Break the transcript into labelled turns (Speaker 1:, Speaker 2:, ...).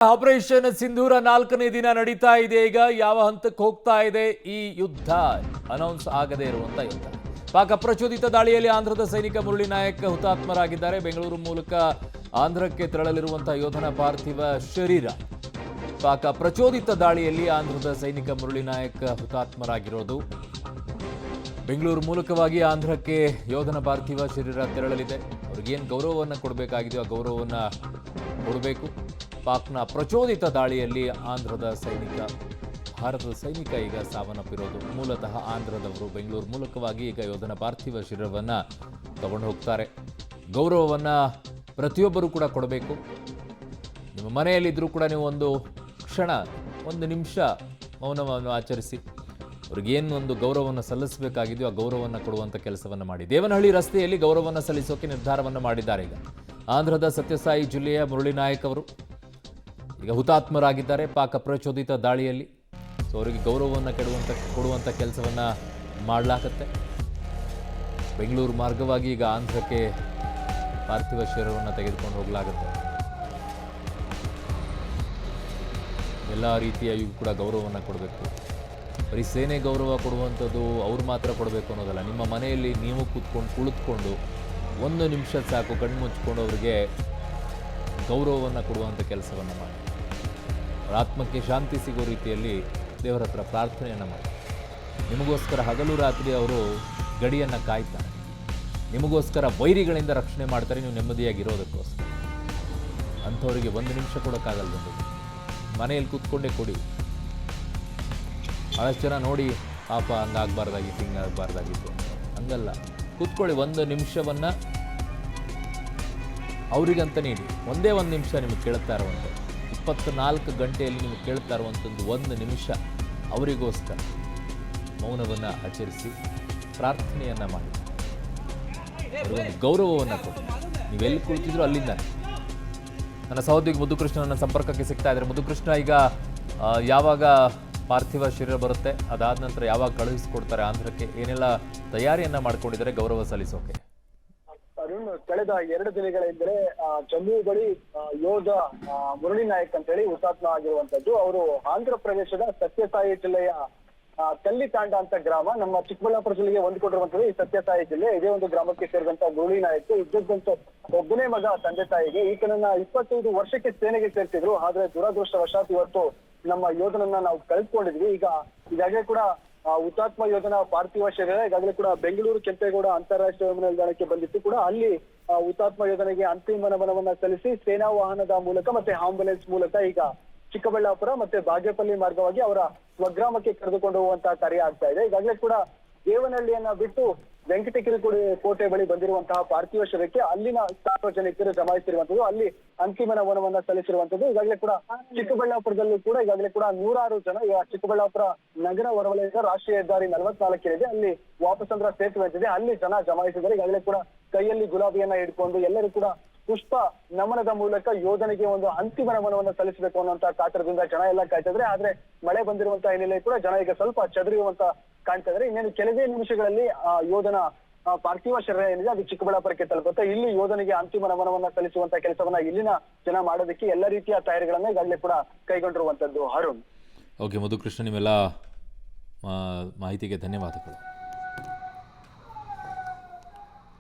Speaker 1: Operation ಸಿಂಧೂರ 4ನೇ ದಿನ ನಡೀತಾ ಇದೆ. ಈಗ ಯಾವ ಹಂತಕ್ಕೆ ಹೋಗ್ತಾ ಇದೆ ಈ ಯುದ್ಧ? ಅನೌನ್ಸ್ ಆಗದೇ ಇರುವಂತ ಯುದ್ಧ. ಪಾಕ್ ಪ್ರಚೋದಿತ ದಾಳಿಯಲ್ಲಿ ಆಂಧ್ರದ ಸೈನಿಕ ಮುರಳಿ ನಾಯಕ್ ಹುತಾತ್ಮರಾಗಿದ್ದಾರೆ. ಬೆಂಗಳೂರು ಮೂಲಕ ಆಂಧ್ರಕ್ಕೆ ತೆರಳಲಿರುವಂತಹ ಯೋಧನ ಪಾರ್ಥಿವ ಶರೀರ. ಪಾಕ್ ಪ್ರಚೋದಿತ ದಾಳಿಯಲ್ಲಿ ಆಂಧ್ರದ ಸೈನಿಕ ಮುರಳಿ ನಾಯಕ್ ಹುತಾತ್ಮರಾಗಿರೋದು. ಬೆಂಗಳೂರು ಮೂಲಕವಾಗಿ ಆಂಧ್ರಕ್ಕೆ ಯೋಧನ ಪಾರ್ಥಿವ ಶರೀರ ತೆರಳಲಿದೆ. ಅವ್ರಿಗೇನು ಗೌರವವನ್ನು ಕೊಡಬೇಕಾಗಿದೆಯೋ ಆ ಗೌರವವನ್ನು ಕೊಡಬೇಕು. ಪಾಕ್ನ ಪ್ರಚೋದಿತ ದಾಳಿಯಲ್ಲಿ ಆಂಧ್ರದ ಸೈನಿಕ, ಭಾರತದ ಸೈನಿಕ ಈಗ ಸಾವನ್ನಪ್ಪಿರೋದು. ಮೂಲತಃ ಆಂಧ್ರದವರು. ಬೆಂಗಳೂರು ಮೂಲಕವಾಗಿ ಈಗ ಯೋಧನ ಪಾರ್ಥಿವ ಶರೀರವನ್ನು ತಗೊಂಡು ಹೋಗ್ತಾರೆ. ಗೌರವವನ್ನು ಪ್ರತಿಯೊಬ್ಬರೂ ಕೂಡ ಕೊಡಬೇಕು. ನಿಮ್ಮ ಮನೆಯಲ್ಲಿದ್ದರೂ ಕೂಡ ನೀವು ಒಂದು ಕ್ಷಣ, ಒಂದು ನಿಮಿಷ ಮೌನವನ್ನು ಆಚರಿಸಿ ಅವ್ರಿಗೇನು ಒಂದು ಗೌರವವನ್ನು ಸಲ್ಲಿಸಬೇಕಾಗಿದೆಯೋ ಆ ಗೌರವವನ್ನು ಕೊಡುವಂಥ ಕೆಲಸವನ್ನು ಮಾಡಿ. ದೇವನಹಳ್ಳಿ ರಸ್ತೆಯಲ್ಲಿ ಗೌರವವನ್ನು ಸಲ್ಲಿಸೋಕೆ ನಿರ್ಧಾರವನ್ನು ಮಾಡಿದ್ದಾರೆ. ಈಗ ಆಂಧ್ರದ ಸತ್ಯಸಾಯಿ ಜಿಲ್ಲೆಯ ಮುರಳಿ ನಾಯಕ್ ಅವರು ಈಗ ಹುತಾತ್ಮರಾಗಿದ್ದಾರೆ ಪಾಕ್ ಪ್ರಚೋದಿತ ದಾಳಿಯಲ್ಲಿ. ಸೊ ಅವರಿಗೆ ಗೌರವವನ್ನು ಕೊಡುವಂಥ ಕೆಲಸವನ್ನು ಮಾಡಲಾಗತ್ತೆ. ಬೆಂಗಳೂರು ಮಾರ್ಗವಾಗಿ ಈಗ ಆಂಧ್ರಕ್ಕೆ ಪಾರ್ಥಿವ ಶರೀರವನ್ನು ತೆಗೆದುಕೊಂಡು ಹೋಗಲಾಗುತ್ತೆ. ಎಲ್ಲ ರೀತಿಯಾಗಿಯೂ ಕೂಡ ಗೌರವವನ್ನು ಕೊಡಬೇಕು. ಬರೀ ಸೇನೆ ಗೌರವ ಕೊಡುವಂಥದ್ದು ಅವ್ರು ಮಾತ್ರ ಕೊಡಬೇಕು ಅನ್ನೋದಲ್ಲ. ನಿಮ್ಮ ಮನೆಯಲ್ಲಿ ನೀವು ಕುಳಿತುಕೊಂಡು ಒಂದು ನಿಮಿಷ ಸಾಕು, ಕಣ್ಣು ಮುಚ್ಚಿಕೊಂಡು ಅವರಿಗೆ ಗೌರವವನ್ನು ಕೊಡುವಂಥ ಕೆಲಸವನ್ನು ಮಾಡಿ. ಅವರ ಆತ್ಮಕ್ಕೆ ಶಾಂತಿ ಸಿಗೋ ರೀತಿಯಲ್ಲಿ ದೇವರ ಹತ್ರ ಪ್ರಾರ್ಥನೆಯನ್ನು ಮಾಡಿ. ನಿಮಗೋಸ್ಕರ ಹಗಲು ರಾತ್ರಿ ಅವರು ಗಡಿಯನ್ನು ಕಾಯ್ತಾರೆ. ನಿಮಗೋಸ್ಕರ ವೈರಿಗಳಿಂದ ರಕ್ಷಣೆ ಮಾಡ್ತಾರೆ, ನೀವು ನೆಮ್ಮದಿಯಾಗಿರೋದಕ್ಕೋಸ್ಕರ. ಅಂಥವರಿಗೆ ಒಂದು ನಿಮಿಷ ಕೊಡೋಕ್ಕಾಗಲ್ಲ. ಮನೆಯಲ್ಲಿ ಕೂತ್ಕೊಂಡೇ ಕೊಡಿ. ಭಾಳಷ್ಟು ಜನ ನೋಡಿ ಪಾಪ ಹಂಗಾಗಬಾರ್ದಾಗಿತ್ತು, ಹಿಂಗಾಗಬಾರ್ದಾಗಿತ್ತು. ಹಂಗಲ್ಲ, ಕೂತ್ಕೊಳ್ಳಿ. ಒಂದು ನಿಮಿಷವನ್ನು ಅವರಿಗಂತ ನೀಡಿ. ಒಂದೇ ಒಂದು ನಿಮಿಷ ನಿಮಗೆ ಕೇಳ್ತಾ ಇರುವಂಥದ್ದು. 24 ಗಂಟೆಯಲ್ಲಿ ನಿಮಗೆ ಕೇಳ್ತಾ ಇರುವಂಥದ್ದು ಒಂದು ನಿಮಿಷ ಅವರಿಗೋಸ್ಕರ ಮೌನವನ್ನು ಆಚರಿಸಿ ಪ್ರಾರ್ಥನೆಯನ್ನು ಮಾಡಿ. ಅವರಿಗೊಂದು ಗೌರವವನ್ನು ಕೊಡಿ. ನೀವೆಲ್ಲಿ ಕುಳಿತಿದ್ರು ಅಲ್ಲಿಂದ. ನನ್ನ ಸಹೋದರಿ ಮುದ್ದುಕೃಷ್ಣ ನನ್ನ ಸಂಪರ್ಕಕ್ಕೆ ಸಿಗ್ತಾ ಇದ್ದಾರೆ. ಮುದ್ದುಕೃಷ್ಣ, ಈಗ ಯಾವಾಗ ಪಾರ್ಥಿವ ಶರೀರ ಬರುತ್ತೆ, ಅದಾದ ನಂತರ ಯಾವಾಗ ಕಳುಹಿಸಿಕೊಡ್ತಾರೆ ಆಂಧ್ರಕ್ಕೆ? ಏನೆಲ್ಲ ತಯಾರಿಯನ್ನ ಮಾಡ್ಕೊಂಡಿದ್ದಾರೆ ಗೌರವ ಸಲ್ಲಿಸೋಕೆ?
Speaker 2: ಅರುಣ್, ಕಳೆದ 2 ದಿನಗಳಿಂದಲೇ ಜಮ್ಮು ಬಳಿ ಯೋಧ ಮುರಳಿ ನಾಯಕ್ ಅಂತ ಹೇಳಿ ಹುತಾತ್ಮ ಆಗಿರುವಂತದ್ದು. ಅವರು ಆಂಧ್ರ ಪ್ರದೇಶದ ಸತ್ಯಸಾಯಿ ಜಿಲ್ಲೆಯ ಕಲ್ಲಿತಾಂಡ ಅಂತ ಗ್ರಾಮ, ನಮ್ಮ ಚಿಕ್ಕಬಳ್ಳಾಪುರ ಜಿಲ್ಲೆಗೆ ಹೊಂದಿಕೊಂಡಿರುವಂತದ್ದು ಈ ಸತ್ಯಸಾಯಿ ಜಿಲ್ಲೆ. ಇದೇ ಒಂದು ಗ್ರಾಮಕ್ಕೆ ಸೇರಿದಂತ ಮುರಳಿ ನಾಯಕ್ ಇದ್ದದ್ದಂತ ಒಬ್ಬನೇ ಮಗ ತಂದೆ ತಾಯಿಗೆ. ಈತನನ್ನ 25 ವರ್ಷಕ್ಕೆ ಸೇನೆಗೆ ಸೇರ್ತಿದ್ರು. ಆದ್ರೆ ದುರದೃಷ್ಟವಶಾತ್ ಇವತ್ತು ನಮ್ಮ ಯೋಧನನ್ನ ನಾವು ಕಳೆದುಕೊಂಡಿದ್ವಿ. ಈಗಾಗಲೇ ಕೂಡ ಹುತಾತ್ಮ ಯೋಧನ ಪಾರ್ಥಿವ ಶರೀರ ಈಗಾಗಲೇ ಕೂಡ ಬೆಂಗಳೂರು ಕೆಂಪೇಗೌಡ ಅಂತಾರಾಷ್ಟ್ರೀಯ ವಿಮಾನ ನಿಲ್ದಾಣಕ್ಕೆ ಬಂದಿತ್ತು. ಕೂಡ ಅಲ್ಲಿ ಹುತಾತ್ಮ ಯೋಧನಿಗೆ ಅಂತಿಮ ನಮನವನ್ನ ಸಲ್ಲಿಸಿ ಸೇನಾ ವಾಹನದ ಮೂಲಕ ಮತ್ತೆ ಆಂಬುಲೆನ್ಸ್ ಮೂಲಕ ಈಗ ಚಿಕ್ಕಬಳ್ಳಾಪುರ ಮತ್ತೆ ಬಾಗೇಪಲ್ಲಿ ಮಾರ್ಗವಾಗಿ ಅವರ ಸ್ವಗ್ರಾಮಕ್ಕೆ ಕರೆದುಕೊಂಡು ಹೋಗುವಂತಹ ಕಾರ್ಯ ಆಗ್ತಾ ಇದೆ. ಈಗಾಗಲೇ ಕೂಡ ದೇವನಹಳ್ಳಿಯನ್ನ ಬಿಟ್ಟು ವೆಂಕಟಗಿರಿ ಕೋಟೆ ಬಳಿ ಬಂದಿರುವಂತಹ ಪಾರ್ಥಿವ ಶರೀರಕ್ಕೆ ಅಲ್ಲಿನ ಸಾರ್ವಜನಿಕರು ಜಮಾಯಿಸಿರುವಂತದ್ದು, ಅಲ್ಲಿ ಅಂತಿಮ ನಮನವನ್ನ ಸಲ್ಲಿಸಿರುವಂತದ್ದು. ಈಗಾಗಲೇ ಕೂಡ ಚಿಕ್ಕಬಳ್ಳಾಪುರದಲ್ಲೂ ಕೂಡ ಈಗಾಗಲೇ ಕೂಡ 100 ಜನ ಚಿಕ್ಕಬಳ್ಳಾಪುರ ನಗರ ಹೊರವಲಯದ ರಾಷ್ಟ್ರೀಯ ಹೆದ್ದಾರಿ 44 ಇದೆ, ಅಲ್ಲಿ ವಾಪಸಂದ್ರ ಸೇತುವೆ ಅಂತಿದೆ, ಅಲ್ಲಿ ಜನ ಜಮಾಯಿಸಿದ್ದಾರೆ. ಈಗಾಗಲೇ ಕೂಡ ಕೈಯಲ್ಲಿ ಗುಲಾಬಿಯನ್ನ ಹಿಡ್ಕೊಂಡು ಎಲ್ಲರೂ ಕೂಡ ಪುಷ್ಪ ನಮನದ ಮೂಲಕ ಯೋಧನಿಗೆ ಒಂದು ಅಂತಿಮ ನಮನವನ್ನ ಸಲ್ಲಿಸಬೇಕು ಅನ್ನುವಂತ ಕಾತರದಿಂದ ಜನ ಎಲ್ಲ ಕಾಯ್ತಾ ಇದ್ರೆ. ಆದ್ರೆ ಮಳೆ ಬಂದಿರುವಂತಹ ಹಿನ್ನೆಲೆ ಕೂಡ ಜನ ಈಗ ಸ್ವಲ್ಪ ಚದುರಿರುವಂತ ಕಾಣ್ತಾ ಇದ್ದಾರೆ. ಇನ್ನೇನು ಕೆಲವೇ ನಿಮಿಷಗಳಲ್ಲಿ ಯೋಧನ ಪಾರ್ಥಿವ ಶರೀರ ಏನಿದೆ ಅದು ಚಿಕ್ಕಬಳ್ಳಾಪುರಕ್ಕೆ ತಲುಪುತ್ತೆ. ಇಲ್ಲಿ ಯೋಧನಿಗೆ ಅಂತಿಮ ನಮನವನ್ನ ಸಲ್ಲಿಸುವಂತ ಕೆಲಸವನ್ನ ಇಲ್ಲಿನ ಜನ ಮಾಡೋದಕ್ಕೆ ಎಲ್ಲ ರೀತಿಯ ತಯಾರಿಗಳನ್ನ ಈಗಾಗಲೇ ಕೂಡ ಕೈಗೊಂಡಿರುವಂತದ್ದು. ಅರುಣ್.
Speaker 1: ಓಕೆ ಮುದ್ದುಕೃಷ್ಣ, ನಿಮ್ಮೆಲ್ಲ ಮಾಹಿತಿಗೆ ಧನ್ಯವಾದಗಳು.